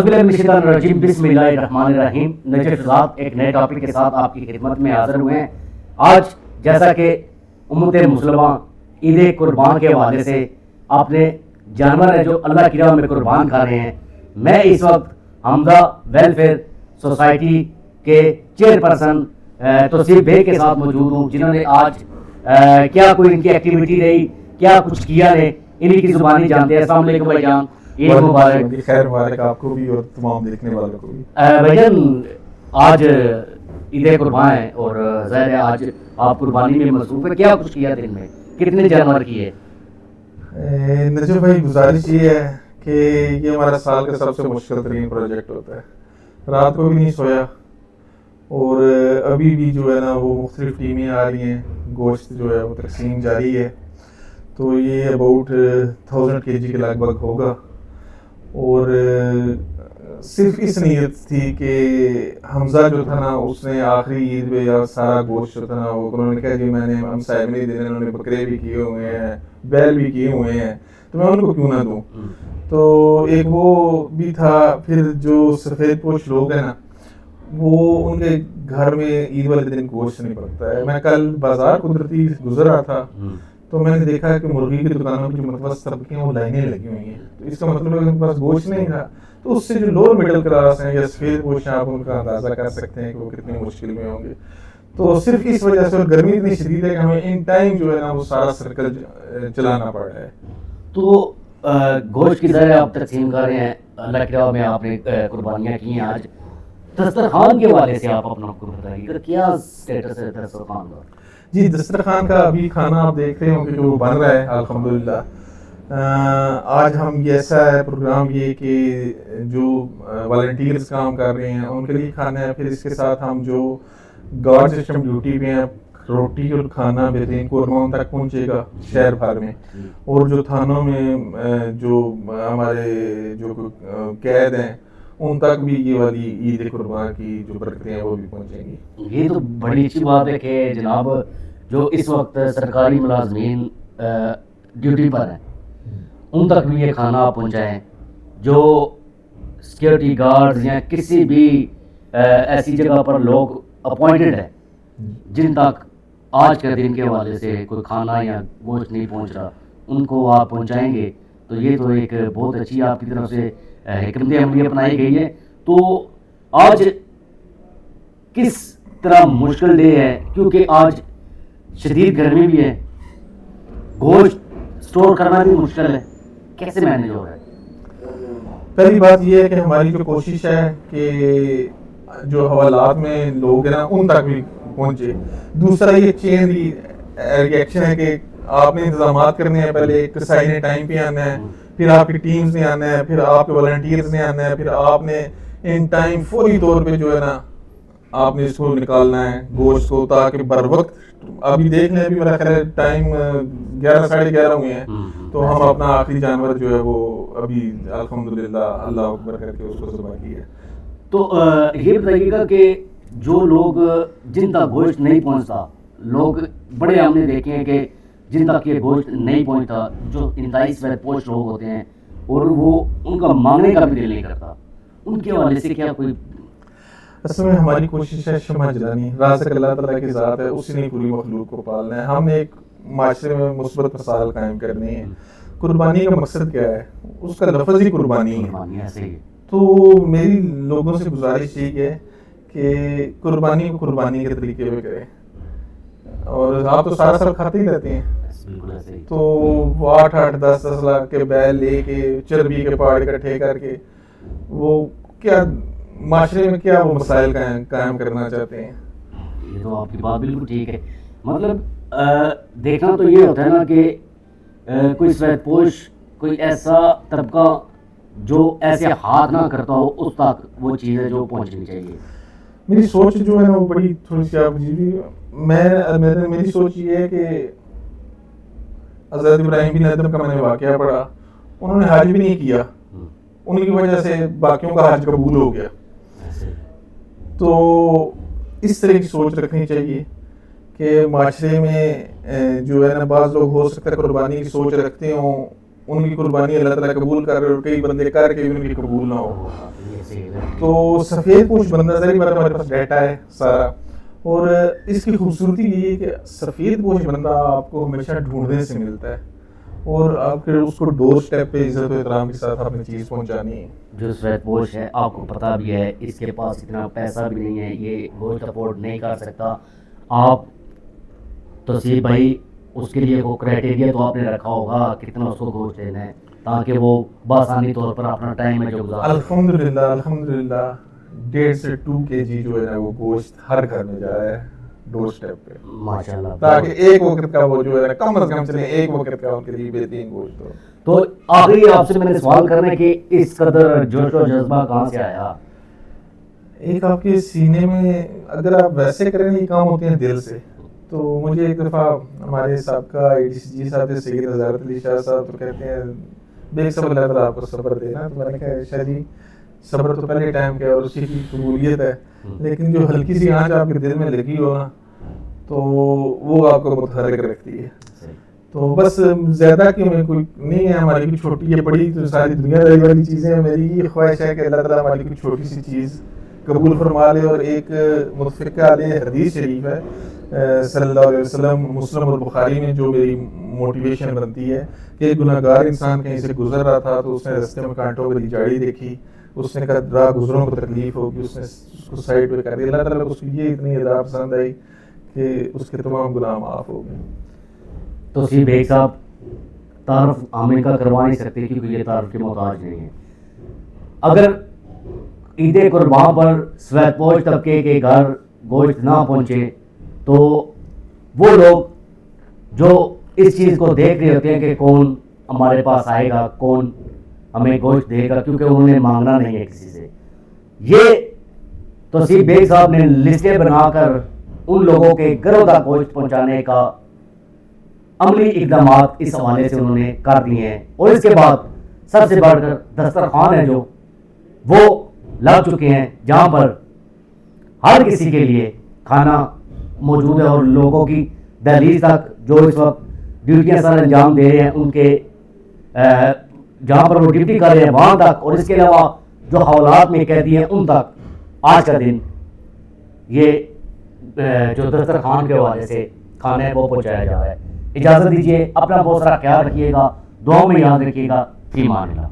بسم اللہ الرحمن الرحیم. نجف ذات ایک نئے ٹاپک کے ساتھ آپ کی خدمت میں حاضر ہوئے ہیں. آج جیسا کہ امت مسلمہ عید قربان کے حوالے سے اپنے جانور ہیں جو اللہ کی راہ میں قربان کھا رہے ہیں, میں اس وقت حمزہ ویلفیئر سوسائٹی کے چیئر پرسن توصیف بھائی کے ساتھ موجود ہوں, جنہوں نے آج کیا کوئی ان کی ایکٹیویٹی رہی, کیا کچھ کیا نے, انہی کی زبانی جانتے ہیں. السلام علیکم بھائی جان, عید مبارک. خیر مبارک آپ کو بھی اور تمام دیکھنے والوں کو بھی. بھائی جان آج عید قربان ہے اور ظاہر ہے آج آپ قربانی میں مصروف ہے, کیا کچھ کیا دن میں, کتنے جانور کیے؟ نجف بھائی گزارش یہ ہے کہ یہ ہمارا سال کا سب سے مشکل ترین پروجیکٹ ہوتا ہے. رات کو بھی نہیں سویا اور ابھی بھی جو ہے نا وہ مختلف ٹیمیں آ رہی ہیں, گوشت جو ہے وہ تقسیم جاری ہے. تو یہ اباؤٹ 1000 kg کے لگ بھگ ہوگا اور صرف اس نیت تھی کہ حمزہ جو تھا نا اس نے آخری عید پہ یا سارا گوشت جو تھا نا وہ انہوں نے کہا کہ میں نے ہم صاحب نہیں دینے, انہوں نے بکرے بھی کیے ہوئے ہیں, بیل بھی کیے ہوئے ہیں, تو میں ان کو کیوں نہ دوں. تو ایک وہ بھی تھا. پھر جو سفید پوش لوگ ہیں نا وہ ان کے گھر میں عید والے دن گوشت نہیں پکتا ہے. میں کل بازار قدرتی گزر رہا تھا تو میں نے دیکھا کہ مرغی کی دکانوں پہ جو متوسط طبقے ہیں وہ لائنیں لگی ہوئی ہیں. تو اس کا مطلب ہے کہ ان کے پاس گوشت نہیں تھا. تو اس سے جو لوور مڈل کلاس ہیں یا سفید پوش ہیں, آپ ان کا اندازہ کر سکتے ہیں کہ وہ کتنی مشکل میں ہوں گے. تو صرف اس وجہ سے, اور گرمی اتنی شدید ہے کہ ہمیں ان ٹائم جو ہے نا وہ سارا سرکل چلانا پڑ رہا ہے. تو گوشت کی ذرا آپ تقسیم کر رہے ہیں, اللہ کی راہ میں آپ نے قربانیاں کی ہیں. آج دسترخوان کے حوالے سے آپ اپنا کو بتائیے کہ کیا اسٹیٹس ہے دسترخوان کا؟ جی دسترخوان کا ابھی کھانا آپ دیکھ رہے ہوں کہ جو بن رہا ہے الحمدللہ. آج ہم یہ ایسا ہے پروگرام یہ کہ جو والنٹیئرز کام کر رہے ہیں ان کے لیے کھانا ہے. پھر اس کے ساتھ ہم جو گارڈ سسٹم ڈیوٹی پہ ہیں, روٹی اور کھانا بہترین قورمہ ان تک پہنچے گا شہر بھر میں, اور جو تھانوں میں جو ہمارے جو قید ہیں ان تک بھی یہ والی عید قربان کی جو برکتیں ہیں وہ بھی پہنچیں گی. یہ تو بڑی اچھی بات ہے کہ جناب جو اس وقت سرکاری ملازمین ڈیوٹی پر ہیں ان تک بھی یہ کھانا آپ پہنچائیں. جو سیکورٹی گارڈز یا کسی بھی ایسی جگہ پر لوگ اپوائنٹڈ ہیں جن تک آج کے دن کے حوالے سے کوئی کھانا یا گوشت نہیں پہنچ رہا, ان کو آپ پہنچائیں گے, تو یہ تو ایک بہت اچھی آپ کی طرف سے حکمت عملی اپنائی گئی ہے. تو آج کس طرح مشکل ڈے ہے, کیونکہ آج شدید گرمی بھی ہے, گوشت سٹور کرنا بھی مشکل ہے, کیسے مینیج ہو رہا ہے؟ پہلی بات یہ ہے کہ ہماری جو کوشش ہے کہ جو حوالات میں لوگ ہیں نا ان تک بھی پہنچے. دوسرا یہ چین ریئیکشن ہے کہ آپ نے انتظامات کرنے ہیں, پہلے کسائی نے ٹائم پہ آنا ہے, پھر آپ کی ٹیمز نے آنا ہے, پھر آپ کے والنٹیئرز نے آنا ہے, پھر آپ نے ان ٹائم فوری طور پہ جو ہے نا آپ نے اس کو نکالنا ہے گوشت کو, تاکہ بر وقت. ابھی دیکھ لیں, ابھی میرا خیال ہے ٹائم 11 ساڑھے 11 ہوئے ہیں, تو ہم اپنا آخری جانور جو ہے وہ ابھی الحمدللہ اللہ اکبر کر کے اس کو ذبح کی ہے. تو یہ بتائیے گا کہ جو لوگ جن تک گوشت نہیں پہنچتا, لوگ بڑے ہم نے دیکھے ہیں کہ جن تک یہ گوشت نہیں پہنچتا, جو انتہائی سفید پوش لوگ ہوتے ہیں اور وہ ان کا مانگنے کا بھی دل نہیں کرتا, ان کے حوالے سے کیا کوئی؟ اصل میں ہماری کوشش ہے شمع جلانی, رازق اللہ تعالیٰ کی ذات ہے, اسی نے پوری مخلوق کو پالنا ہے. ہم نے ایک معاشرے میں مثبت مسائل قائم کرنی ہے. قربانی کا مقصد کیا ہے, اس کا لفظ ہی قربانی ہے. تو میری لوگوں سے گزارش یہ ہے کہ قربانی کو قربانی کے طریقے پہ کریں. اور آپ تو سارا سال کھاتے ہی رہتے ہیں, تو وہ 8-10 لاکھ کے بیل لے کے چربی کے پہاڑ اکٹھے کر کے وہ کیا معاشرے میں کیا وہ مسائل قائم کرنا چاہتے ہیں. یہ تو آپ کی بات بالکل ٹھیک ہے. مطلب دیکھنا تو یہ ہوتا ہے نا کہ کوئی سفید پوش, کوئی ایسا طبقہ جو ایسے ہاتھ نہ کرتا ہو, اس تک وہ چیزیں جو پہنچنی چاہیے. میری سوچ جو ہے نا وہ بڑی تھوڑی سی آپ میری سوچ یہ ہے کہ حضرت ابراہیم بن ادم کا میں نے واقعہ پڑھا, انہوں نے حج بھی نہیں کیا, ان کی وجہ سے باقیوں کا حج قبول ہو گیا. تو اس طرح کی سوچ رکھنی چاہیے کہ معاشرے میں جو ہے نا بعض لوگ ہو سکتا ہے قربانی کی سوچ رکھتے ہوں, ان کی قربانی اللہ تعالیٰ قبول کر رہے اور کئی بندے کر کے بھی ان کی قبول نہ ہو. تو سفید پوش بندہ ظاہر بات ہمارے پاس ڈیٹا ہے سارا، اور اس کی خوبصورتی یہ ہے کہ سفید پوش بندہ آپ کو ہمیشہ ڈھونڈنے سے ملتا ہے، اور آپ کے اس کو ڈور سٹیپ پہ عزت و احترام کے ساتھ اپنی چیز پہنچانی ہے. جو سفید پوش ہے آپ کو پتہ بھی ہے اس کے پاس اتنا پیسہ بھی نہیں ہے، یہ گوشت افورڈ نہیں کر سکتا. آپ توصیف بھائی اس کے لیے وہ کرائٹیریا تو آپ نے رکھا ہوگا کتنا اس کو گوشت دینا ہے تاکہ وہ بآسانی طور پر اپنا ٹائم ہے جو گزار. الحمدللہ 1.5 سے 2 kg جو ہے نا وہ گوشت ہر گھر میں جا رہا ہے ڈور سٹیپ پہ، ماشاءاللہ، تاکہ ایک وقت کا وہ جو ہے نا کم از کم چلے ایک وقت کا ان کے لیے بہترین گوشت ہو. تو آخری آپ سے میں نے سوال کرنا ہے کہ اس قدر جوش و جذبہ کہاں سے آیا؟ ایک آپ کے سینے میں اگر آپ ویسے کریں یہ کام ہوتے ہیں دل سے. تو مجھے ایک دفعہ ہمارے سابقہ ADCG صاحب تھے سید نظارت علی شاہ صاحب، تو کہتے ہیں بے صبر اللہ تعالیٰ آپ کو صبر دینا. تو میں نے کہا شاہ جی صبر تو پہلے ٹائم کا اور اسی کی قبولیت ہے، لیکن جو ہلکی سی آنچ آپ کے دل میں لگی ہو نا تو وہ آپ کو متحرک رکھتی ہے. تو بس زیادہ کہ میں کوئی نہیں ہے ہماری کوئی چھوٹی ہے بڑی، تو ساری دنیا داری والی چیزیں ہیں. میری یہ خواہش ہے کہ اللہ تعالیٰ ہماری کوئی چھوٹی سی چیز قبول فرما لے. اور ایک متفقہ علیہ حدیث شریف ہے صلی اللہ علیہ وسلم مسلم اور بخاری میں، جو میری موٹیویشن بنتی ہے کہ ایک گناہ گار انسان کہیں سے گزر رہا تھا تو اس نے رستے میں کانٹوں والی جھاڑی دیکھی، اس نے کہا راہ گزروں کو تکلیف ہوگی، اس نے اس کو سائڈ پہ کر دیا. اللہ تعالیٰ کو اس کی یہ اتنی ادا پسند آئی کہ اس کے تمام گناہ معاف ہو گئے. تو سی بیگ صاحب تعارف عام کا کروا نہیں سکتے کیونکہ یہ تعارف کے محتاج نہیں ہے. اگر عید قربان پر سفید پوش طبقے کے گھر گوشت نہ پہنچے تو وہ لوگ جو اس چیز کو دیکھ رہے ہوتے ہیں کہ کون ہمارے پاس آئے گا، کون ہمیں گوشت دے گا، کیونکہ انہوں نے مانگنا نہیں ہے کسی سے. یہ توصیف بیگ صاحب نے لسٹیں بنا کر ان لوگوں کے گھروں تک گوشت پہنچانے کا عملی اقدامات اس حوالے سے انہوں نے کر دیے ہیں. اور اس کے بعد سب سے بڑھ کر دسترخوان ہے جو وہ لگ چکے ہیں جہاں پر ہر کسی کے لیے کھانا موجود ہے، اور لوگوں کی دہلیز تک جو اس وقت ڈیوٹیاں سر انجام دے رہے ہیں ان کے جہاں پر وہ ڈیوٹی کر رہے ہیں وہاں تک، اور اس کے علاوہ جو حوالات میں قیدی ہیں ان تک آج کا دن یہ جو دسترخوان کے حوالے سے کھانا ہے وہ پہنچایا جا رہا ہے. اجازت دیجیے، اپنا بہت سارا خیال رکھیے گا، دعاؤں میں یاد رکھیے گا. فی امان اللہ.